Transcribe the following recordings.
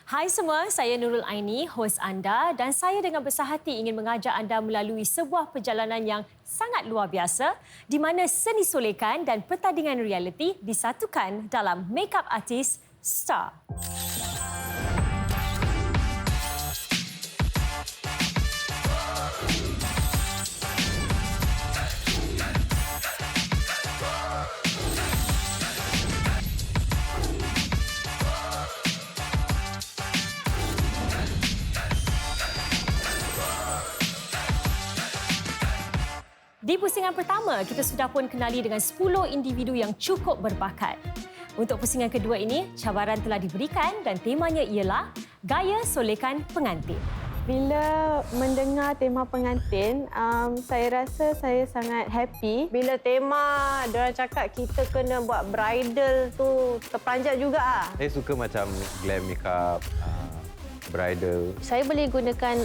Hai semua, saya Nurul Aini, hos anda dan saya dengan besar hati ingin mengajak anda melalui sebuah perjalanan yang sangat luar biasa di mana seni solekan dan pertandingan realiti disatukan dalam Makeup Artist Star. Di pusingan pertama, kita sudah pun kenali dengan 10 individu yang cukup berbakat. Untuk pusingan kedua ini, cabaran telah diberikan dan temanya ialah Gaya Solekan Pengantin. Bila mendengar tema pengantin, saya rasa saya sangat happy. Bila tema diorang cakap kita kena buat bridal tu terperanjat juga. Saya suka macam glam makeup, bridal. Saya boleh gunakan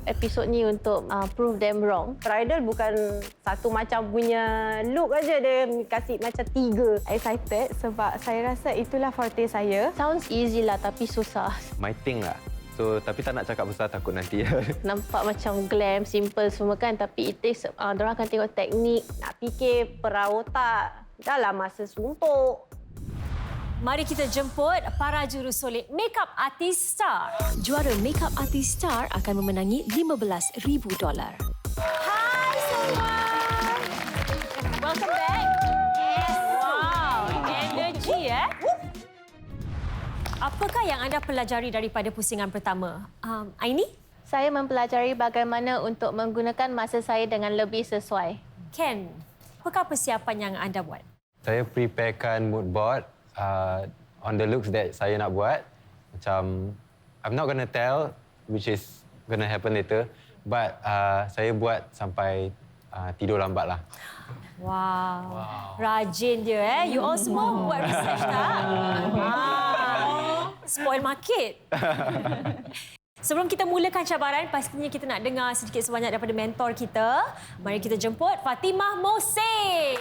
episod ni untuk prove them wrong. Bridal bukan satu macam punya look aja, dia kasih macam 3. Excited sebab saya rasa itulah forte saya. Sounds easy lah tapi susah. My thing lah. So, tapi tak nak cakap besar takut nanti. Nampak macam glam, simple semua kan. Tapi it takes, diorang akan tengok teknik, nak fikir, peraotak. Dalam masa suntuk. Mari kita jemput para jurusolek Makeup Artist Star. Juara Makeup Artist Star akan memenangi $15,000. Hai semua. Welcome back. Yes. Wow, energy Apakah yang anda pelajari daripada pusingan pertama? Aini? Saya mempelajari bagaimana untuk menggunakan masa saya dengan lebih sesuai. Ken, apakah persiapan yang anda buat? Saya preparekan mood board on the looks that saya nak buat. Macam, I'm not gonna tell which is gonna happen later. But saya buat sampai tidur lambat lah. Wow. Rajin dia You all semua buat research tak? Spoil market. Sebelum kita mulakan cabaran, pastinya kita nak dengar sedikit sebanyak daripada mentor kita. Mari kita jemput Fatimah Mohsin.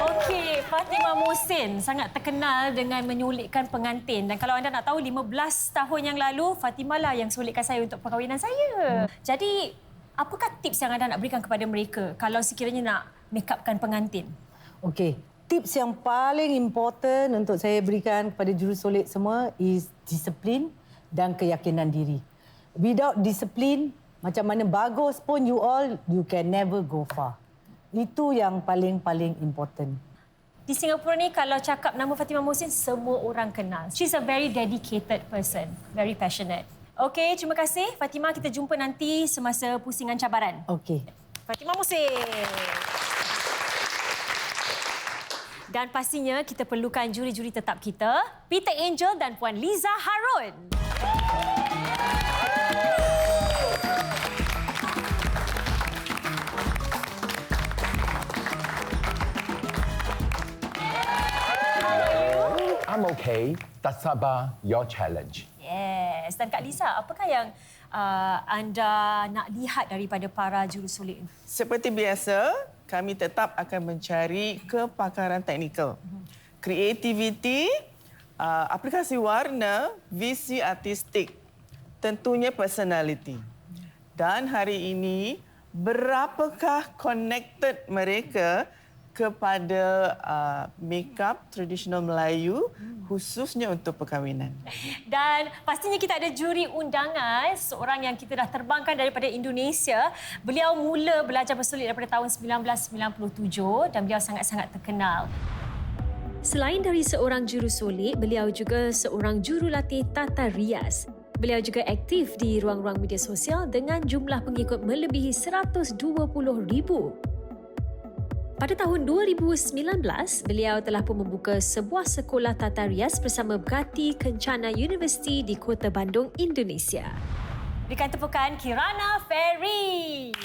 Okey, Fatimah Mohsin sangat terkenal dengan menyulikkan pengantin. Dan kalau anda nak tahu, 15 tahun yang lalu, Fatimah lah yang sulikkan saya untuk perkahwinan saya. Jadi, apakah tips yang anda nak berikan kepada mereka kalau sekiranya nak make upkan pengantin? Okey, tips yang paling important untuk saya berikan kepada jurusolek semua is disiplin dan keyakinan diri. Without disiplin, macam mana bagus pun you can never go far. Itu yang paling important. Di Singapura ni, kalau cakap nama Fatimah Mohsin, semua orang kenal. She's a very dedicated person, very passionate. Okey, terima kasih Fatimah. Kita jumpa nanti semasa pusingan cabaran. Okey. Fatimah Mohsin. Dan pastinya kita perlukan juri-juri tetap kita, Peter Angel dan Puan Liza Harun. I'm okay. Tak sabar your challenge. Yes. Dan Kak Liza, apakah yang anda nak lihat daripada para jurusolek? Seperti biasa, kami tetap akan mencari kepakaran teknikal. Kreativiti, aplikasi warna, visi artistik, tentunya personality. Dan hari ini, berapakah connected mereka kepada makeup tradisional Melayu, khususnya untuk perkahwinan. Dan pastinya kita ada juri undangan, seorang yang kita dah terbangkan daripada Indonesia. Beliau mula belajar bersolek daripada tahun 1997 dan beliau sangat-sangat terkenal. Selain dari seorang jurusolek, beliau juga seorang jurulatih tata rias. Beliau juga aktif di ruang-ruang media sosial dengan jumlah pengikut melebihi 120,000. Pada tahun 2019, beliau telah pun membuka sebuah sekolah tata rias bersama Gati Kencana University di Kota Bandung, Indonesia. Berikan tepukan Kirana Ferry.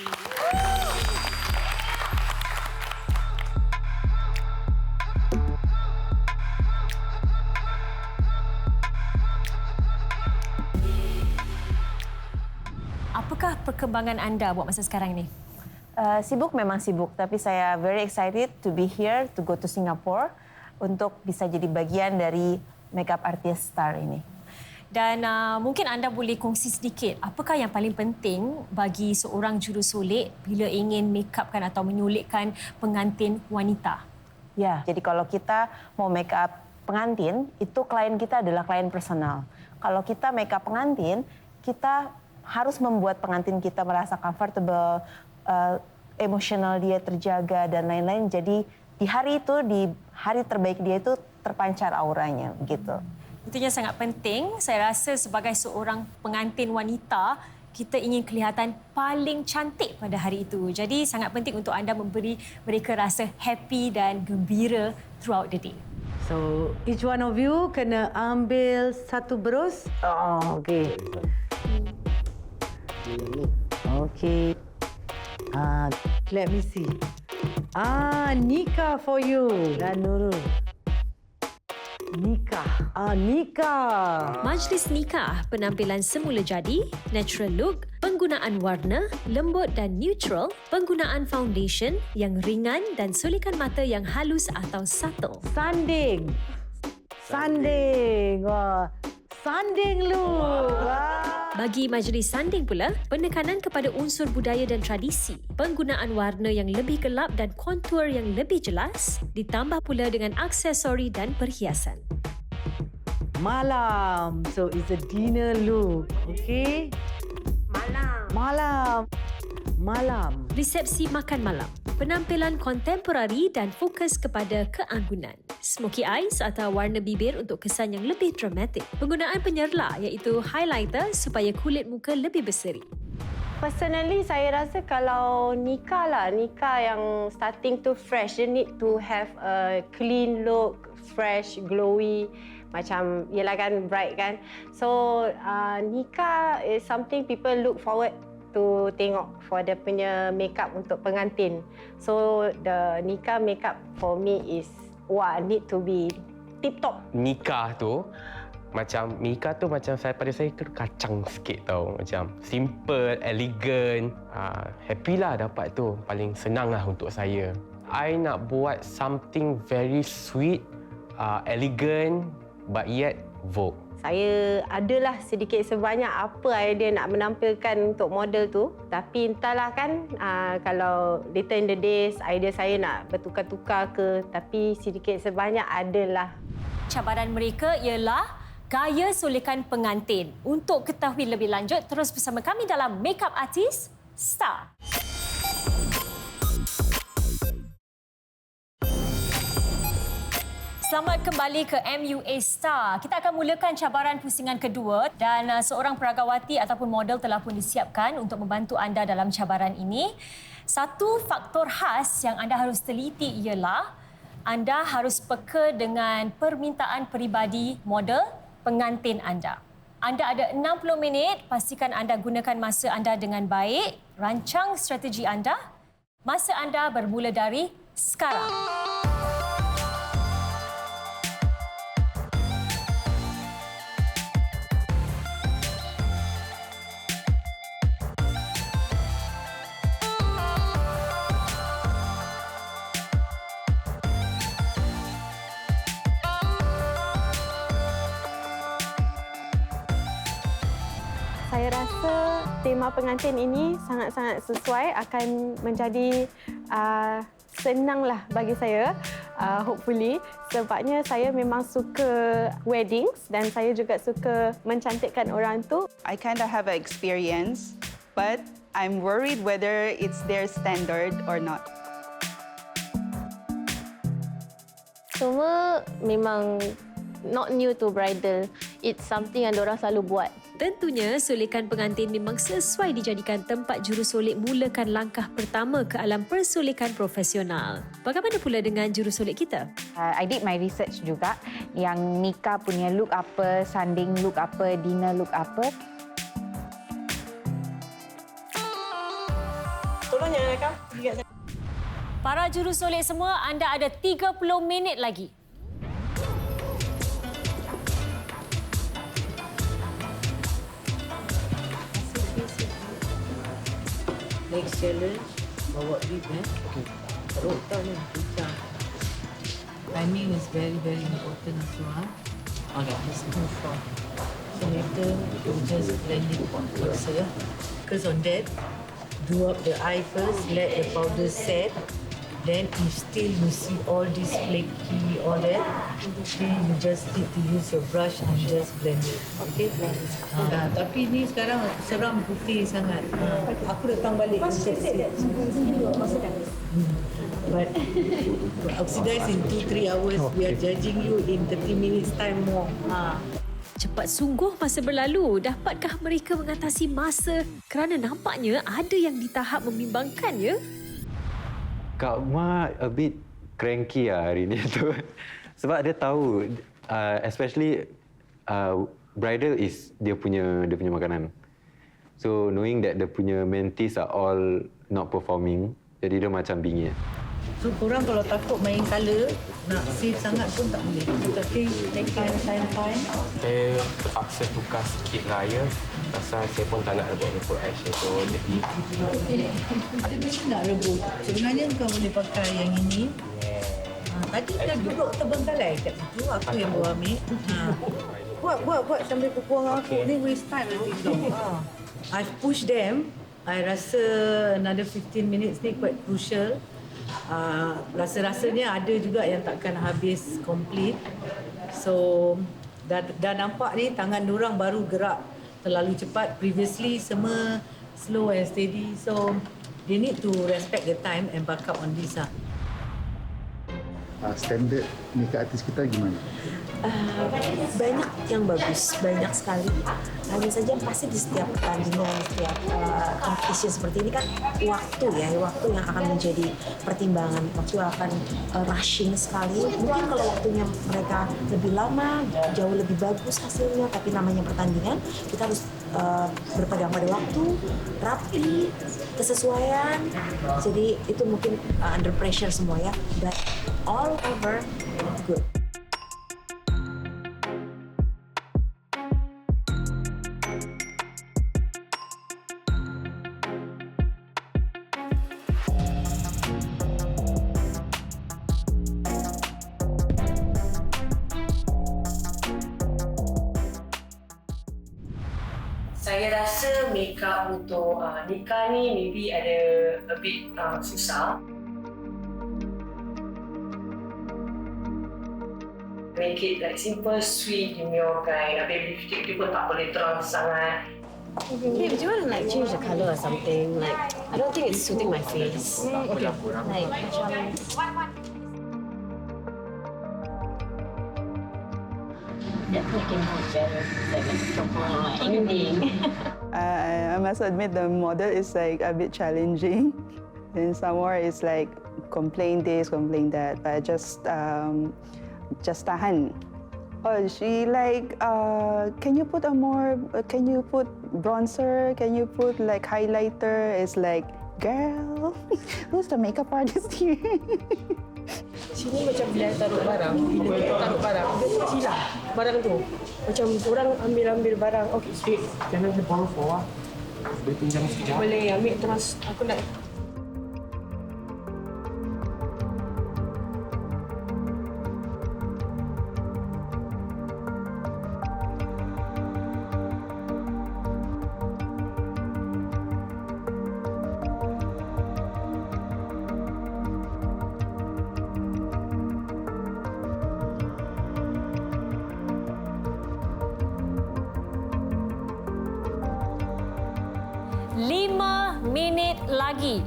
Apakah perkembangan anda buat masa sekarang ini? Sibuk memang sibuk, tapi saya very excited to be here, to go to Singapore. untuk bisa jadi bagian dari makeup artist star ini. Dan mungkin anda boleh kongsi sedikit apakah yang paling penting bagi seorang jurusolek bila ingin make upkan atau menyulikkan pengantin wanita? Ya, jadi kalau kita mau make up pengantin, itu klien kita adalah klien personal. Kalau kita make up pengantin, kita harus membuat pengantin kita merasa comfortable, emosional dia terjaga dan lain-lain. Jadi di hari itu, di hari terbaik dia itu terpancar auranya gitu. Itunya sangat penting. Saya rasa sebagai seorang pengantin wanita, kita ingin kelihatan paling cantik pada hari itu. Jadi sangat penting untuk anda memberi mereka rasa happy dan gembira throughout the day. So, each one of you kena ambil satu berus. Oh, okey. Okey. Let me see. Nika for you. Dan Nurul. Nikah. Majlis nikah, penampilan semula jadi, natural look, penggunaan warna, lembut dan neutral, penggunaan foundation yang ringan dan sulikan mata yang halus atau subtle. Sanding. Wah. Sanding look. Wah. Bagi majlis sanding pula, penekanan kepada unsur budaya dan tradisi, penggunaan warna yang lebih gelap dan kontur yang lebih jelas, ditambah pula dengan aksesori dan perhiasan. Malam. So, it's a dinner look. Okay? Malam. Resepsi makan malam, penampilan kontemporari dan fokus kepada keanggunan. Smoky eyes atau warna bibir untuk kesan yang lebih dramatik. Penggunaan penyerlah iaitu highlighter supaya kulit muka lebih berseri. Personally, saya rasa kalau nikah yang starting to fresh, you need to have a clean look, fresh, glowy, macam yelah kan, bright kan. So, nikah is something people look forward to tengok for dia punya makeup untuk pengantin. So, the nikah makeup for me is, need to be tip-top. Nikah tu macam pada saya kacang sikit tau. Macam simple, elegant, happy lah dapat tu. Paling senang lah untuk saya. I nak buat something very sweet, elegant but yet vogue. Saya adalah sedikit sebanyak apa idea nak menampilkan untuk model tu. Tapi entahlah kan, kalau later in the days idea saya nak bertukar-tukar ke. Tapi sedikit sebanyak adalah. Cabaran mereka ialah gaya sulikan pengantin. Untuk ketahui lebih lanjut, terus bersama kami dalam Makeup Artist Star. Selamat kembali ke MUA Star. Kita akan mulakan cabaran pusingan kedua dan seorang peragawati ataupun model telah pun disiapkan untuk membantu anda dalam cabaran ini. Satu faktor khas yang anda harus teliti ialah anda harus peka dengan permintaan peribadi model pengantin anda. Anda ada 60 minit, pastikan anda gunakan masa anda dengan baik. Rancang strategi anda. Masa anda bermula dari sekarang. Saya rasa tema pengantin ini sangat-sangat sesuai, akan menjadi senanglah bagi saya, hopefully. Sebabnya saya memang suka weddings dan saya juga suka mencantikkan orang tu. I kind of have an experience, but I'm worried whether it's their standard or not. Semua memang not new to bridal. It's something yang diorang selalu buat. Tentunya, sulikan pengantin memang sesuai dijadikan tempat jurusolek mulakan langkah pertama ke alam persulikan profesional. Bagaimana pula dengan jurusolek kita? I did my research juga, yang nikah punya look apa, sanding look apa, dinner look apa. Tolong jangan rakam. Para jurusolek semua, anda ada 30 minit lagi. Next challenge, bawa duit Okey. Taruh tahu ni, pecah. timing is very, very important as well. Okay, let's move on. So later, you just blend it closer. Because on that, do up the eye first, let the powder set. Then if still you see all this flaky, all that, then you just need to use your brush and just blend it. Okay? Tapi ni sekarang seram putih sangat. Aku datang balik. But oxidize in 2-3 hours, we are judging you in 30 minutes time more. Cepat sungguh masa berlalu. Dapatkah mereka mengatasi masa? Kerana nampaknya ada yang di tahap membimbangkan, ya? Kak Ma a bit cranky hari ni tu. Sebab dia tahu, especially bridal is dia punya makanan. So knowing that dia punya mentees are all not performing, jadi dia macam bingit. So korang kalau takut main colour, nak save sangat pun tak boleh. Tapi take time. Saya terpaksa tukar sikit raya. Pasal saya pun tak nak rebut eyeshadow. Jadi Ada macam nak rebut. Sebenarnya kau boleh pakai yang ini. Tadi dah duduk terbengkalai kat situ. Aku yang bawa ambil. Buat sambil berbuang aku. Ni waste time nanti tau. I've pushed them. I rasa another 15 minutes ni quite crucial. Rasa-rasanya ada juga yang takkan habis complete. So dah nampak ni tangan diorang baru gerak terlalu cepat. Previously semua slow and steady. So they need to respect the time and back up on this. Standard makeup artist kita gimana? Banyak yang bagus, banyak sekali. Hanya saja pasti di setiap pertandingan, setiap competition seperti ini kan waktu yang akan menjadi pertimbangan. Waktu akan rushing sekali. Mungkin kalau waktunya mereka lebih lama, jauh lebih bagus hasilnya. Tapi namanya pertandingan, kita harus berpegang pada waktu, rapi, kesesuaian. Jadi itu mungkin under pressure semua ya. But all over good. Saya rasa makeup untuk nikah ni maybe ada a bit susah. Make it like simple, sweet, demure kind. Baby lipstick dia pun tak boleh terang sangat. Babe, do you want to like change the color or something? Like, I don't think it's suiting my face. Okay. Like, macam... I must admit the model is like a bit challenging. And some more is like complain this, complain that. But I just tahan. Oh, she like, can you put can you put bronzer? Can you put like highlighter? It's like, girl, who's the makeup artist here? Sini macam bila taruh barang, bila kita taruh barang, dia hilang barang tu. Macam orang ambil barang. Okey, jangan terbawa bawah. Boleh pinjam sekejap? Boleh, ambil terus. Aku nak. Minit lagi.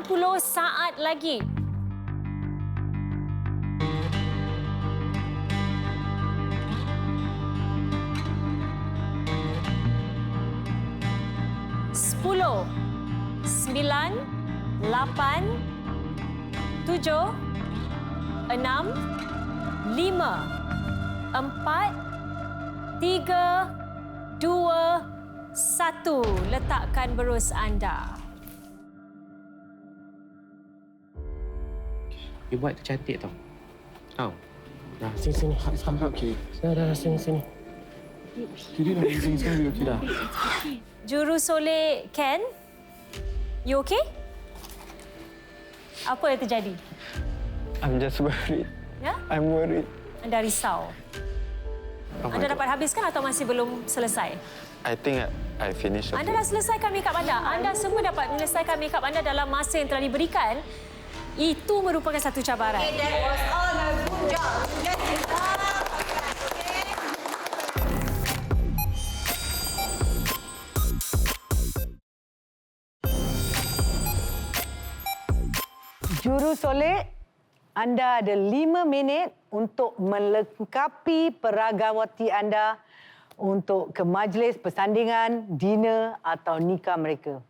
Puluh saat lagi. Sepuluh, 9, 8, 7, 6, 5, 4, 3, 2, 1. Letakkan berus anda. You buat tu cantik tau. Tahu? Dah, sini. Okay. Dah, sini. Kiri dah amazing sekali. Okay. Dah. Jurusolek Ken, you okay? Apa yang terjadi? I'm just worried. Ya? I'm worried. Anda risau. Oh my Anda God. dapat habiskan atau masih belum selesai? I think I finished. Anda dah selesaikan makeup anda. Anda semua dapat menyelesaikan makeup anda dalam masa yang telah diberikan. Itu merupakan satu cabaran. Okay, that was all a good job. Get it up. Jurusolek, anda ada 5 minit untuk melengkapi peragawati anda untuk ke majlis persandingan, dinner atau nikah mereka.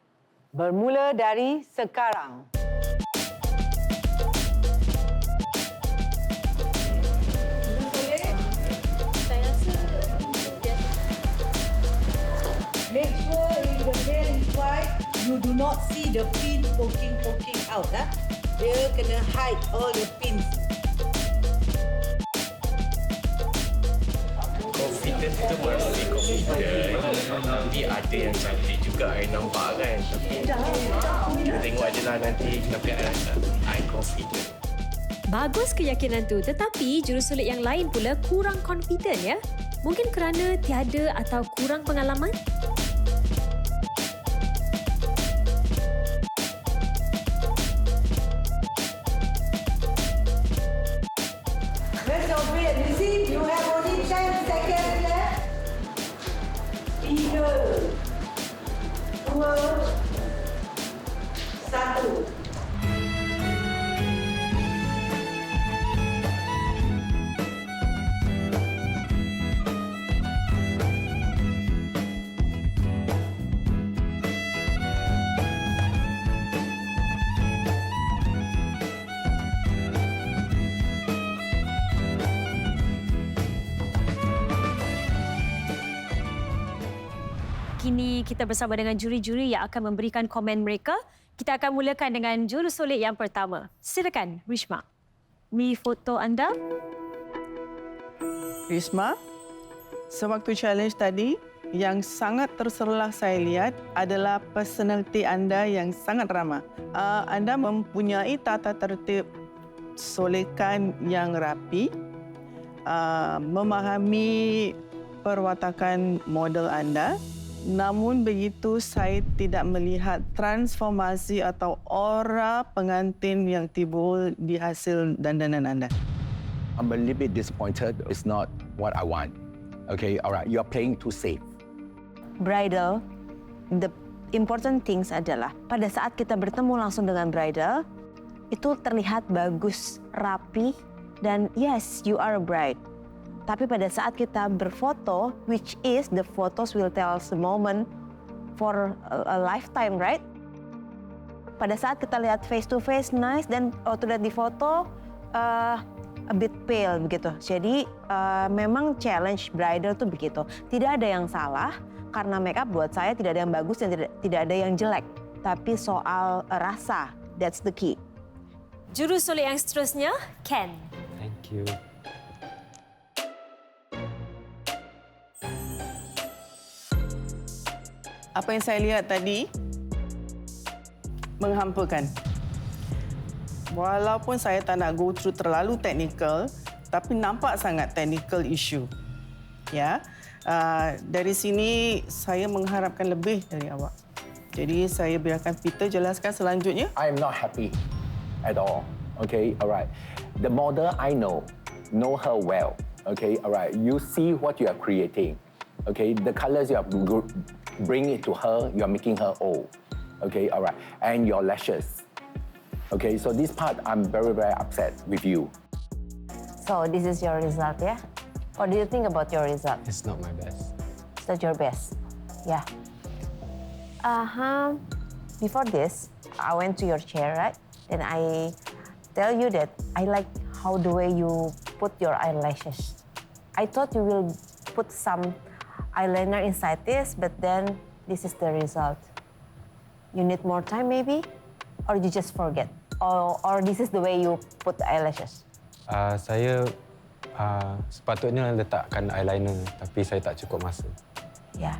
Bermula dari sekarang. Make sure if the nail is white, you do not see the pin poking out. Dia kena hide all the pins. Confident tu mesti confident. Nanti ada yang cantik juga I nampak kan. Kita tengok je lah nanti. Tapi I confident. Bagus keyakinan tu, tetapi jurusolek yang lain pula kurang confident ya. Mungkin kerana tiada atau kurang pengalaman? Rest of it, Lizzie, you have only 10 seconds left. 3, 2, 1. Kini kita bersama dengan juri-juri yang akan memberikan komen mereka. Kita akan mulakan dengan jurusolek yang pertama. Silakan, Rishma. Beri foto anda. Risma, sewaktu challenge tadi, yang sangat terserlah saya lihat adalah personaliti anda yang sangat ramah. Anda mempunyai tata tertib solekan yang rapi, memahami perwatakan model anda. Namun begitu, saya tidak melihat transformasi atau aura pengantin yang timbul di hasil dandanan anda. I'm a little bit disappointed. It's not what I want. Okay, all right. You're playing too safe. Bridal, the important things adalah pada saat kita bertemu langsung dengan bridal, itu terlihat bagus, rapi, dan yes, you are a bride. Tapi pada saat kita berfoto, which is the photos will tell us the moment for a lifetime, right? Pada saat kita lihat face to face, nice, dan waktu lihat di foto, a bit pale begitu. Jadi memang challenge bridal tuh begitu. Tidak ada yang salah, karena makeup buat saya tidak ada yang bagus dan tidak ada yang jelek. Tapi soal rasa, that's the key. Jurusolek yang seterusnya, Ken. Thank you. Apa yang saya lihat tadi menghampakan. Walaupun saya tak nak go through terlalu technical, tapi nampak sangat technical issue. Ya, dari sini saya mengharapkan lebih dari awak. Jadi saya biarkan Peter jelaskan selanjutnya. I am not happy at all. Okay, all right. The model I know her well. Okay, all right. You see what you are creating. Okay, the colors you are bring it to her, you are making her old. Okay, all right. And your lashes. Okay, so this part I'm very, very upset with you. So this is your result, yeah? What do you think about your result? It's not my best. It's not your best, yeah. Before this, I went to your chair, right? Then I tell you that I like how the way you put your eyelashes. I thought you will put some eyeliner inside this, but then this is the result? You need more time maybe? Or you just forget? Or this is the way you put the eyelashes? Saya sepatutnya letakkan eyeliner tapi saya tak cukup masa. Ya.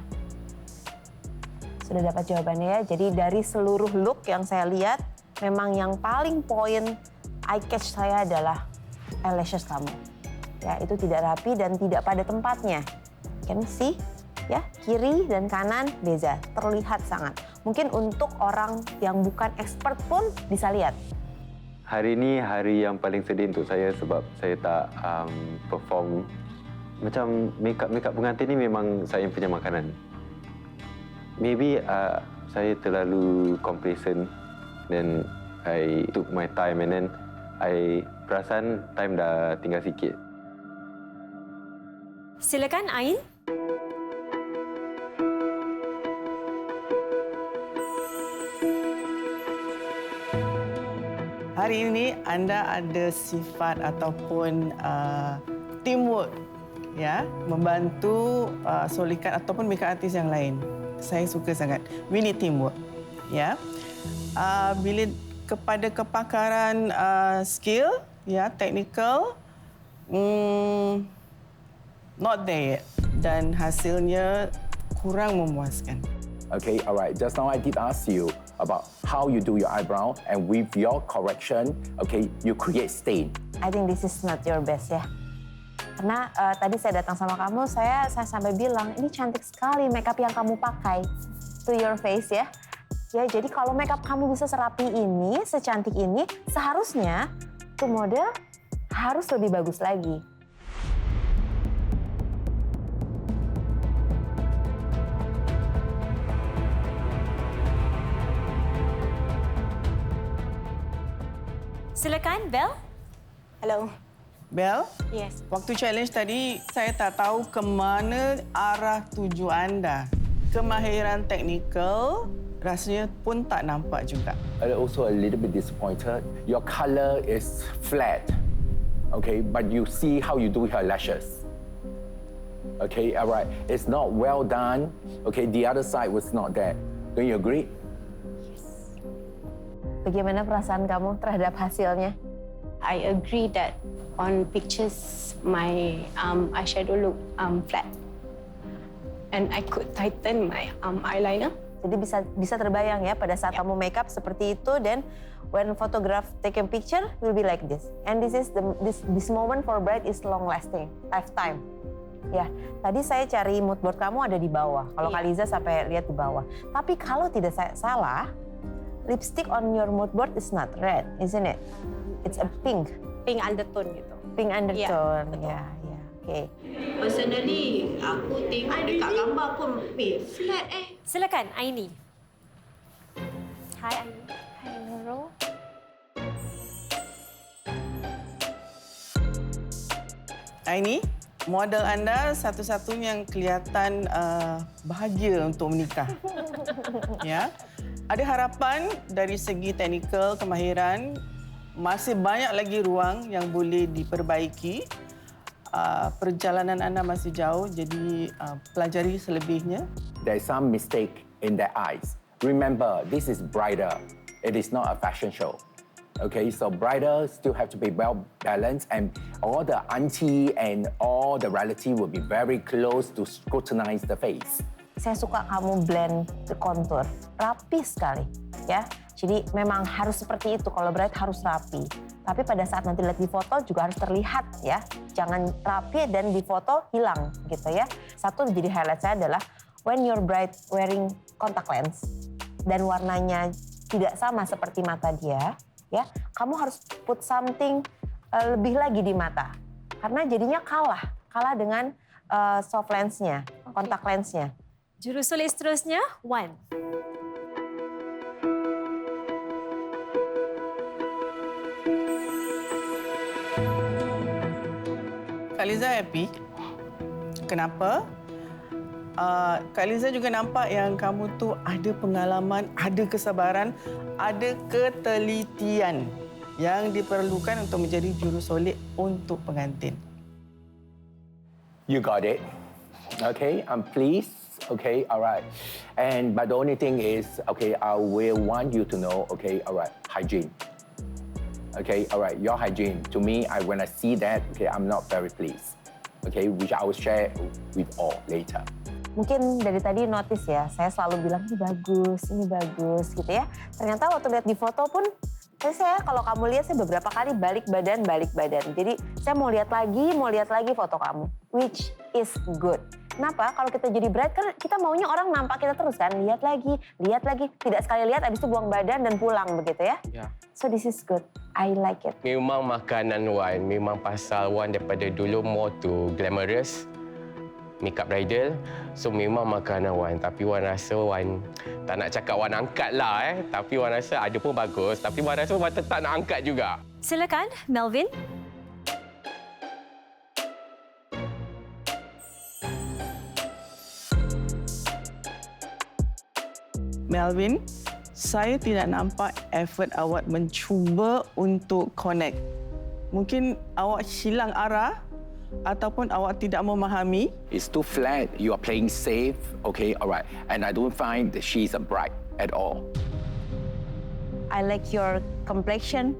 Sudah dapat jawabannya ya. Jadi dari seluruh look yang saya lihat, memang yang paling poin eye catch saya adalah eyelashes kamu. Ya, itu tidak rapi dan tidak pada tempatnya. Can you see? Ya, kiri dan kanan beza, terlihat sangat. Mungkin untuk orang yang bukan expert pun bisa lihat. Hari ini hari yang paling sedih untuk saya sebab saya tak perform. Macam makeup pengantin ni memang saya punya makanan. Maybe saya terlalu complacent dan I took my time and then I perasan time dah tinggal sikit. Silakan Ain. Hari ini anda ada sifat ataupun teamwork, ya, membantu solikan ataupun makeup artis yang lain. Saya suka sangat. We need teamwork, ya. Bila kepada kepakaran skill, ya, technical, not there yet, dan hasilnya kurang memuaskan. Okay, all right. Just now I did ask you about how you do your eyebrow, and with your correction, okay, you create stain. I think this is not your best ya. Karena tadi saya datang sama kamu, saya sampai bilang, ini cantik sekali makeup yang kamu pakai to your face ya. Ya, jadi kalau makeup kamu bisa serapi ini, secantik ini, seharusnya tuh model harus lebih bagus lagi. Silakan, Bel. Hello. Bel? Yes. Waktu challenge tadi, saya tak tahu ke mana arah tuju anda. Kemahiran teknikal rasanya pun tak nampak juga. I'm also a little bit disappointed. Your color is flat, okay, but you see how you do your lashes. Okay, all right. It's not well done. Okay, the other side was not there. Don't you agree? Bagaimana perasaan kamu terhadap hasilnya? I agree that on pictures my eyeshadow look flat, and I could tighten my eyeliner. Jadi bisa terbayang ya pada saat kamu makeup seperti itu, dan when photograph taking picture will be like this. And this moment for bride is long lasting, lifetime. Ya, tadi saya cari mood board kamu ada di bawah. Kalau Kaliza sampai lihat di bawah. Tapi kalau tidak salah, lipstick on your mood board is not red, isn't it? It's a pink. Pink undertone gitu. Pink undertone, ya, oke. Personally, aku tengok dekat gambar pun flat Silakan, Aini. Hai Aini. Hai Nurul. Aini, model anda satu-satunya yang kelihatan bahagia untuk menikah. Ya. Ada harapan dari segi teknikal, kemahiran, masih banyak lagi ruang yang boleh diperbaiki. Perjalanan anda masih jauh, jadi pelajari selebihnya. There's some mistake in their eyes. Remember, this is bridal. It is not a fashion show. Okay, so bridal still have to be well balanced, and all the auntie and all the relative will be very close to scrutinize the face. Saya suka kamu blend the contour, rapi sekali, ya. Jadi memang harus seperti itu, kalau bride harus rapi. Tapi pada saat nanti lihat di foto juga harus terlihat, ya. Jangan rapi dan di foto hilang, gitu ya. Satu jadi highlight saya adalah when your bride wearing contact lens dan warnanya tidak sama seperti mata dia, ya. Kamu harus put something lebih lagi di mata, karena jadinya kalah dengan soft lensnya, contact lensnya. Jurusolek seterusnya, Wan. Kaliza happy. Kenapa? Kaliza juga nampak yang kamu tu ada pengalaman, ada kesabaran, ada ketelitian yang diperlukan untuk menjadi jurusolek untuk pengantin. You got it. Okay, I'm pleased. Okay, all right. But the only thing is, okay, I will want you to know, okay, all right, hygiene. Okay, all right, your hygiene. To me, when I see that, okay, I'm not very pleased. Okay, which I will share with all later. Mungkin dari tadi notice ya, saya selalu bilang ini bagus gitu ya. Ternyata waktu lihat di foto pun, saya kalau kamu lihat saya beberapa kali balik badan. Jadi saya mau lihat lagi foto kamu, which is good. Kenapa? Kalau kita jadi bride kan kita maunya orang nampak kita terus kan, lihat lagi. Tidak sekali lihat, habis itu buang badan dan pulang begitu ya. Ya. So this is good. I like it. Memang makanan Wan, memang pasal Wan daripada dulu more to glamorous, makeup bridal. So memang makanan Wan. Tapi Wan rasa Wan, tak nak cakap Wan angkat lah Tapi Wan rasa ada pun bagus. Tapi Wan rasa Wan tetap nak angkat juga. Silakan, Melvin. Melvin, saya tidak nampak effort awak mencuba untuk connect. Mungkin awak hilang arah ataupun awak tidak memahami. It's too flat. You are playing safe. Okay, all right. And I don't find that she's a bride at all. I like your complexion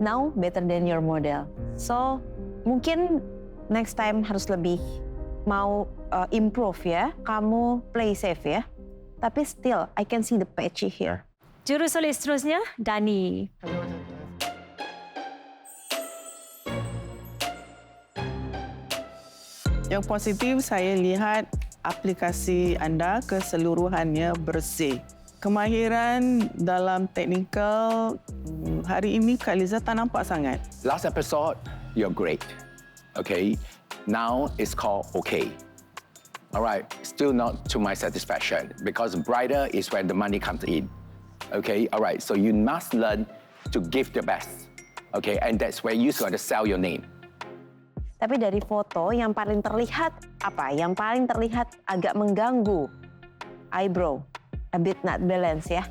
now better than your model. So mungkin next time harus lebih mau improve ya. Kamu play safe ya. Tapi still, I can see the patchy here. Jurusolek seterusnya, Dani. Yang positif saya lihat aplikasi anda keseluruhannya bersih. Kemahiran dalam teknikal hari ini Kak Liza tak nampak sangat. Last episode, you're great. Okay, now it's called okay. All right, still not to my satisfaction because bridal is when the money comes in. Okay, all right, so you must learn to give the best. Okay, and that's where you're going to sell your name. Tapi dari foto yang paling terlihat apa? Yang paling terlihat agak mengganggu eyebrow, a bit not balance ya.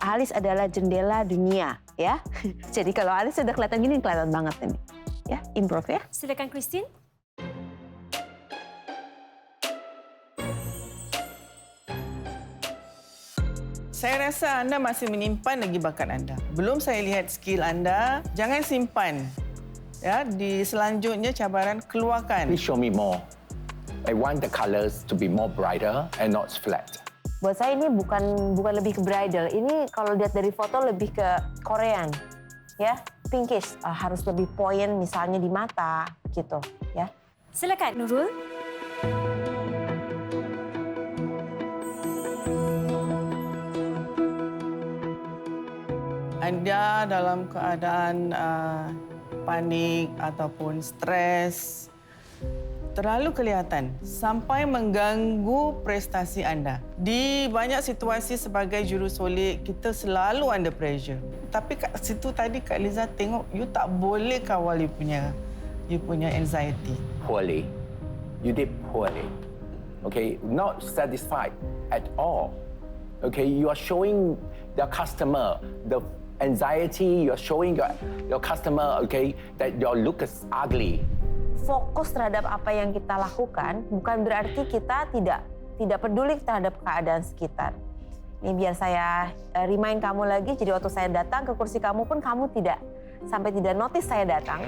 Alis adalah jendela dunia ya. Jadi kalau Alis sudah kelihatan gini, kelihatan banget ini. Ya, improve ya. Silakan Christine. Saya rasa anda masih menyimpan lagi bakat anda. Belum saya lihat skill anda, jangan simpan. Ya, di selanjutnya cabaran keluarkan. Please show me more. I want the colours to be more brighter and not flat. Buat saya ini bukan lebih ke bridal. Ini kalau lihat dari foto lebih ke Korean. Ya, pinkish. Harus lebih poin misalnya di mata gitu, ya. Silakan Nurul. Anda dalam keadaan panik ataupun stres terlalu kelihatan sampai mengganggu prestasi anda. Di banyak situasi sebagai jurusolek, kita selalu under pressure. Tapi kat situ tadi Kak Liza tengok you tak boleh kawal you punya anxiety. Poorly. You did poorly. Okay, not satisfied at all. Okay, you are showing the customer the anxiety, you're showing your customer, okay, that your look is ugly. Fokus terhadap apa yang kita lakukan bukan berarti kita tidak peduli terhadap keadaan sekitar. Ini biar saya remind kamu lagi, jadi waktu saya datang ke kursi kamu pun kamu tidak notice saya datang.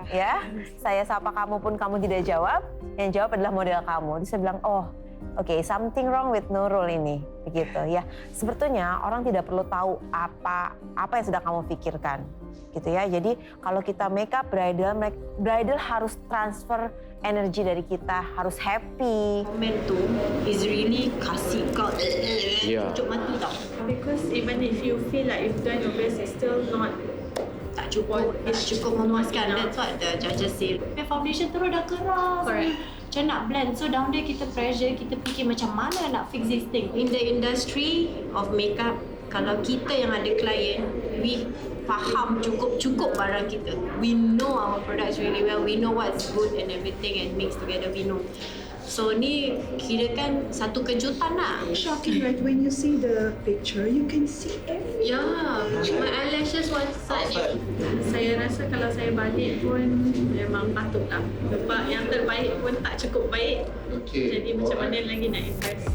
Ya, saya sapa kamu pun kamu tidak jawab, yang jawab adalah model kamu. Jadi saya bilang, oh, okay, something wrong with Nurul ini, begitu ya. Sebetulnya orang tidak perlu tahu apa yang sedang kamu pikirkan, gitu ya. Jadi kalau kita makeup bridal harus transfer energi dari kita, harus happy. Momentum is really kasih kau cucuk mati tau. Because even if you feel like you've done your best, it's still not tak cukup memuaskan. That's what the judges say. Foundation terus dah keras. Correct. Macam nak blend. So down there kita pressure, kita fikir macam mana nak fix this thing. In the industry of makeup, kalau kita yang ada klien, we faham cukup barang kita. We know our products really well. We know what's good and everything and mix together we know. So ni kira kan satu kejutan lah. Shocking, right? When you see the picture, you can see everything. Yeah, my eyelashes one side. Saya rasa kalau saya balik pun memang patutlah. Sebab yang terbaik pun tak cukup baik. Okay. Jadi macam mana lagi nak impress.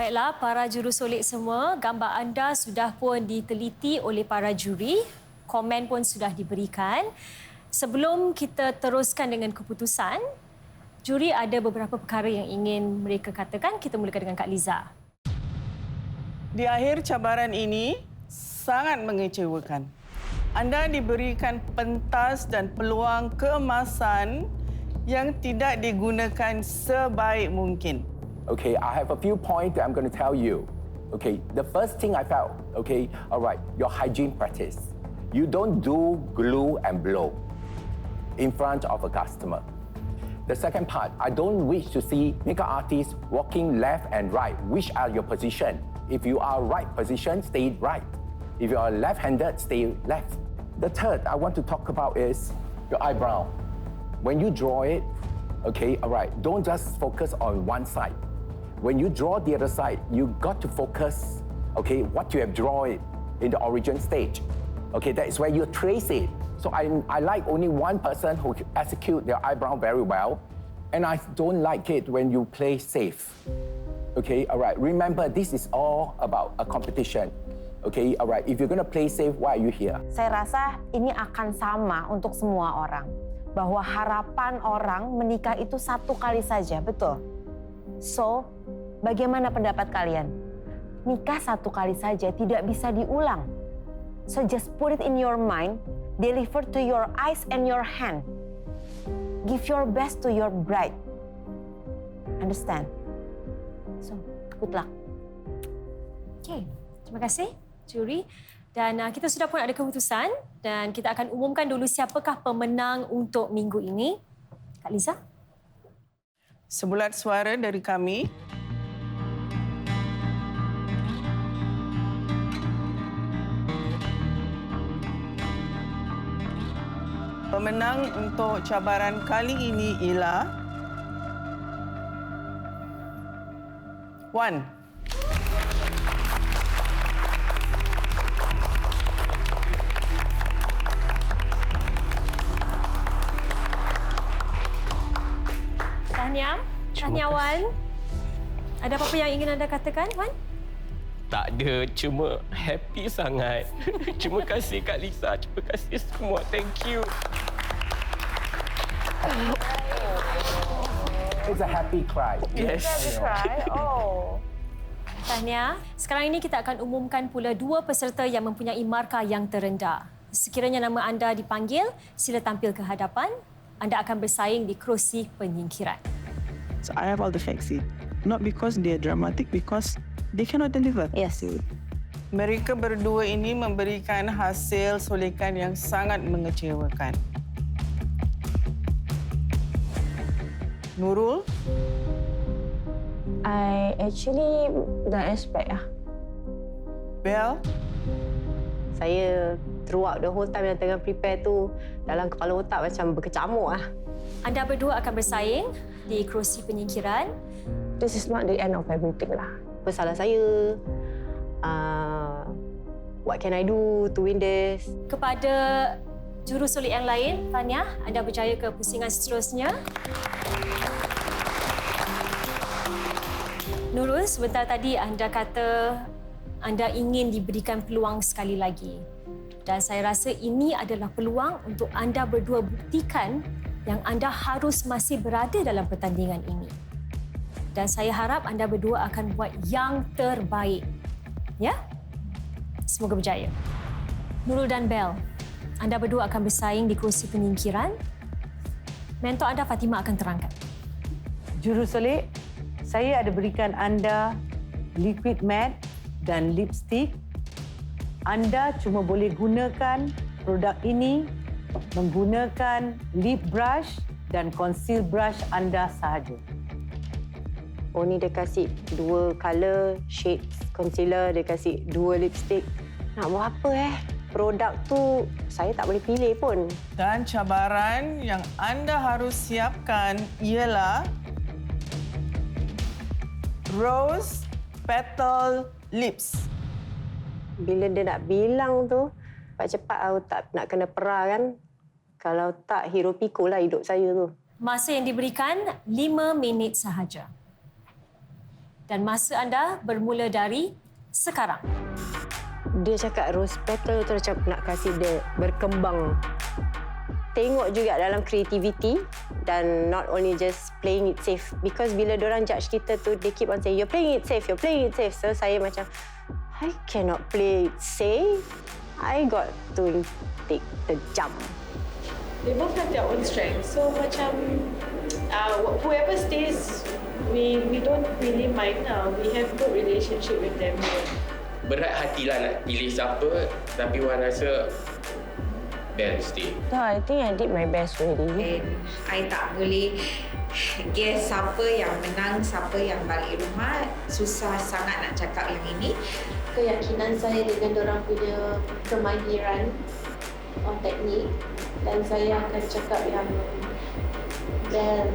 Baiklah, para jurusolek semua, gambar anda sudah pun diteliti oleh para juri. Komen pun sudah diberikan. Sebelum kita teruskan dengan keputusan, juri ada beberapa perkara yang ingin mereka katakan. Kita mulakan dengan Kak Liza. Di akhir cabaran ini, sangat mengecewakan. Anda diberikan pentas dan peluang keemasan yang tidak digunakan sebaik mungkin. Okay, I have a few points that I'm going to tell you. Okay, the first thing I felt, okay, all right, your hygiene practice. You don't do glue and blow in front of a customer. The second part, I don't wish to see makeup artists walking left and right. Which are your position? If you are right position, stay right. If you are left-handed, stay left. The third I want to talk about is your eyebrow. When you draw it, okay, all right, don't just focus on one side. When you draw the other side, you got to focus, okay, what you have drawn in the origin stage. Okay, that is where you trace it. So I like only one person who execute their eyebrow very well, and I don't like it when you play safe. Okay, all right. Remember, this is all about a competition. Okay, all right. If you're gonna play safe, why are you here? Saya rasa ini akan sama untuk semua orang. Bahwa harapan orang menikah itu satu kali saja, betul? So, bagaimana pendapat kalian? Nikah satu kali saja tidak bisa diulang. So just put it in your mind, deliver to your eyes and your hand. Give your best to your bride. Understand? So, good luck. Okay, terima kasih juri. Dan kita sudah pun ada keputusan dan kita akan umumkan dulu siapakah pemenang untuk minggu ini. Kak Liza. Sebulat suara dari kami. Pemenang untuk cabaran kali ini ialah Wan. Tahniah Wan. Ada apa-apa yang ingin anda katakan, Wan? Tak ada, cuma happy sangat. Terima kasih Kak Lisa, terima kasih semua. Thank you. It's a happy cry. Yes. Happy cry. Oh. Tahniah. Sekarang ini kita akan umumkan pula dua peserta yang mempunyai markah yang terendah. Sekiranya nama anda dipanggil, sila tampil ke hadapan. Anda akan bersaing di kerusi penyingkiran. So I have all the facts. Not because they are dramatic, because they cannot deliver. Yes. Mereka berdua ini memberikan hasil solekan yang sangat mengecewakan. Nurul? I actually don't expect lah. Bel? Saya throughout the whole time yang tengah prepare tu, dalam kepala otak macam berkecamuk lah. Anda berdua akan bersaing di kerusi penyingkiran. This is not the end of everything lah. Apa salah saya? What can I do to win this? Kepada jurusolek yang lain, Tahniah, anda berjaya ke pusingan seterusnya. Nurul, sebentar tadi anda kata anda ingin diberikan peluang sekali lagi. Dan saya rasa ini adalah peluang untuk anda berdua buktikan yang anda harus masih berada dalam pertandingan ini. Dan saya harap anda berdua akan buat yang terbaik. Ya? Semoga berjaya. Nurul dan Bel, anda berdua akan bersaing di kerusi penyingkiran. Mentor anda, Fatimah, akan terangkan. Jurusolek, saya ada berikan anda liquid matte dan lipstick. Anda cuma boleh gunakan produk ini menggunakan lip brush dan conceal brush anda sahaja. Oh, ni dia kasih 2 color shades concealer, dia kasih 2 lipstick. Nak buat apa Produk tu saya tak boleh pilih pun. Dan cabaran yang anda harus siapkan ialah Rose Petal Lips. Bila dia nak bilang tu, cepat-cepat aku tak nak kena perah kan. Kalau tak, hero pikul lah hidup saya tu. Masa yang diberikan 5 minit sahaja. Dan masa anda bermula dari sekarang. Dia cakap rose petal tu macam nak kasih dia berkembang. Tengok juga dalam creativity dan not only just playing it safe. Because bila diorang judge kita tu, they keep on saying, you're playing it safe, you're playing it safe. So saya macam, I cannot play it safe. I got to take the jump. They both have their own strengths. So macam whoever stays, we don't really mind now. We have good relationship with them. Berat hatilah nak pilih siapa, tapi Wan rasa Bel stay. No, I think I did my best already. I tak boleh guess siapa yang menang, siapa yang balik rumah. Susah sangat nak cakap yang ini. Keyakinan saya dengan dorang punya kemahiran teknik, dan saya akan cakap yang Bel.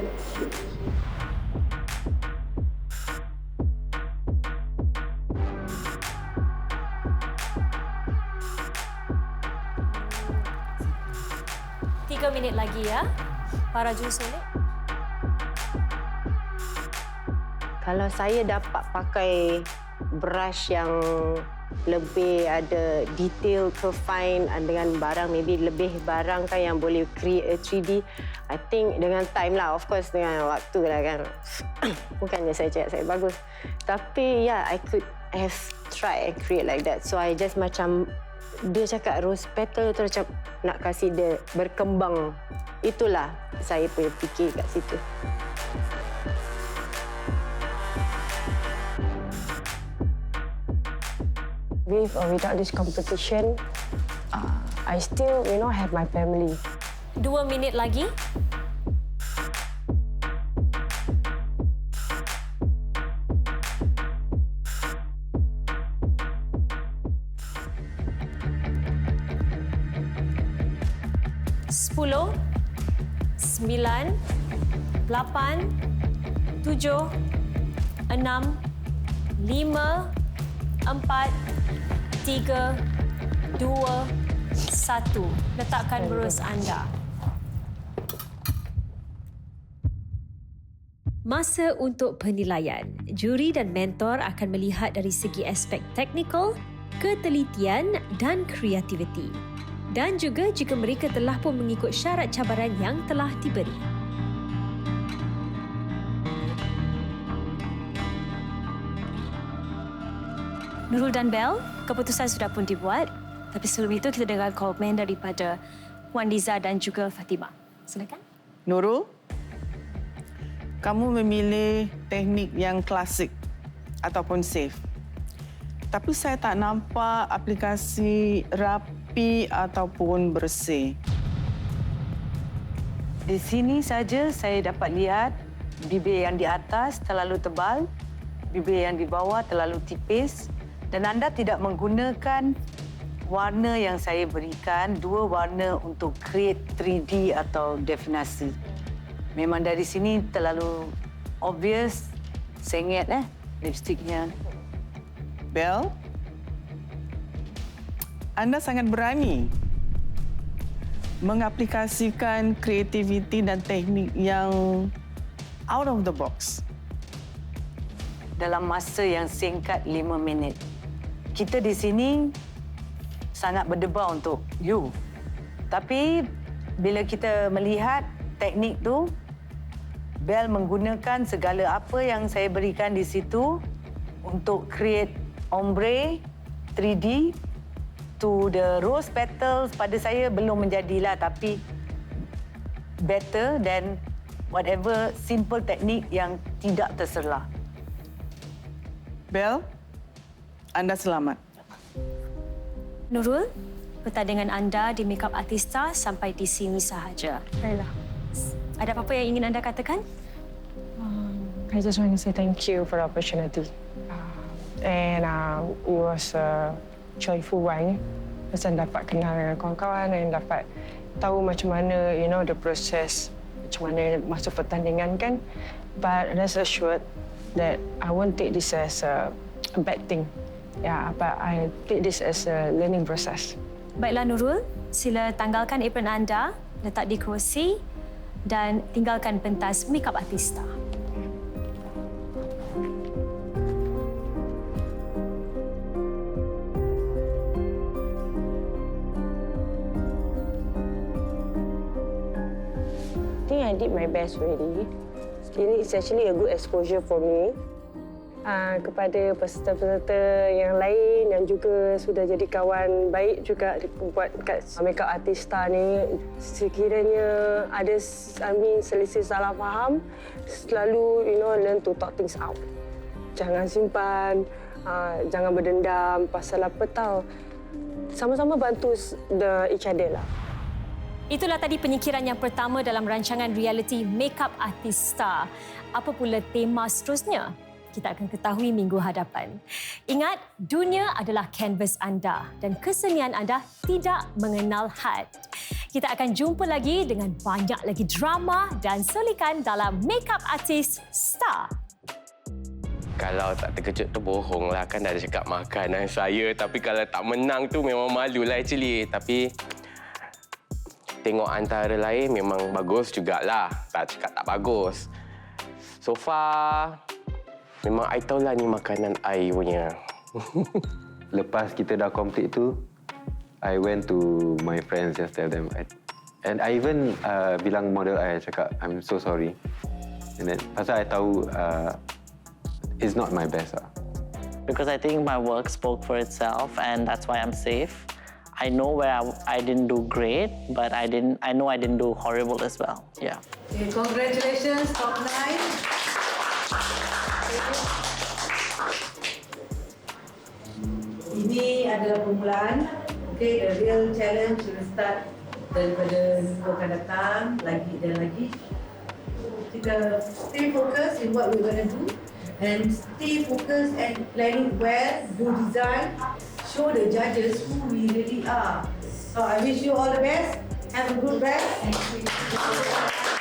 Minit lagi ya, para jurusolek. Kalau saya dapat pakai brush yang lebih ada detail ke fine dengan barang, maybe lebih barang kan yang boleh create a 3D, I think dengan time lah, of course dengan waktu lah kan. Bukannya saya cakap saya bagus, tapi I could have tried and create like that. So I just macam, dia cakap rose petal tu macam nak kasih dia berkembang. Itulah saya punya fikir kat situ. With or without this competition, I still, have my family. 2 minit lagi. Sepuluh, 9, 8, 7, 6, 5, 4, 3, 2, 1. Letakkan berus anda. Masa untuk penilaian. Juri dan mentor akan melihat dari segi aspek teknikal, ketelitian dan kreativiti. Dan juga jika mereka telah pun mengikut syarat cabaran yang telah diberi. Nurul dan Bel, keputusan sudah pun dibuat. Tapi sebelum itu kita dengar komen daripada Wan Liza dan juga Fatimah. Silakan. Nurul, kamu memilih teknik yang klasik ataupun safe. Tapi saya tak nampak aplikasi rapi ataupun bersih. Di sini saja saya dapat lihat bibir yang di atas terlalu tebal, bibir yang di bawah terlalu tipis dan anda tidak menggunakan warna yang saya berikan, 2 warna untuk create 3D atau definasi. Memang dari sini terlalu obvious, sengit lipstiknya. Bel, anda sangat berani mengaplikasikan kreativiti dan teknik yang out of the box. Dalam masa yang singkat 5 minit. Kita di sini sangat berdebar untuk you. Tapi bila kita melihat teknik tu, Bel menggunakan segala apa yang saya berikan di situ untuk create ombre 3D to the rose petals. Pada saya belum menjadilah, tapi better than whatever simple teknik yang tidak terserlah. Bel, anda selamat. Nurul, pertandingan anda di Makeup Artista sampai di sini sahaja. Baiklah. Ada apa-apa yang ingin anda katakan? I just want to say thank you for the opportunity. And it was a joyful one. Pasal dapat kenal dengan kawan-kawan dan dapat tahu macam mana, the process, macam mana masuk pertandingan kan. But rest assured that I won't take this as a bad thing. But I take this as a learning process. Baiklah Nurul, sila tanggalkan apron anda, letak di kerusi dan tinggalkan pentas Makeup Artista. I did my best already. Ini is actually a good exposure for me. Kepada peserta-peserta yang lain yang juga sudah jadi kawan baik juga buat kat Makeup Artista ni, sekiranya ada selisih salah faham, selalu learn to talk things out. Jangan simpan, jangan berdendam pasal apa tahu. Sama-sama bantu each other lah. Itulah tadi penyikiran yang pertama dalam rancangan reality Makeup Artista. Apa pula tema seterusnya? Kita akan ketahui minggu hadapan. Ingat, dunia adalah kanvas anda dan kesenian anda tidak mengenal had. Kita akan jumpa lagi dengan banyak lagi drama dan sulikan dalam Makeup Artist Star. Kalau tak terkejut tu bohonglah, kan dah ada cakap makanan saya. Tapi kalau tak menang tu memang malulah actually. Tapi tengok antara lain memang bagus jugalah. Tak cakap tak bagus. So far, memang I tahulah ni makanan I punya. Lepas kita dah complete tu, I went to my friends, just tell them. And I even bilang model I, cakap, I'm so sorry. And then, pasal I tahu it's not my best lah. Because I think my work spoke for itself, and that's why I'm safe. I know where I didn't do great, but I know I didn't do horrible as well. Yeah. Okay, congratulations, top 9. Ini adalah permulaan. Okay, the real challenge will start daripada minggu akan datang, lagi dan lagi. Kita stay focused in what we're going to do and stay focused and planning well, do design, show the judges who we really are. So I wish you all the best. Have a good rest. Thank you.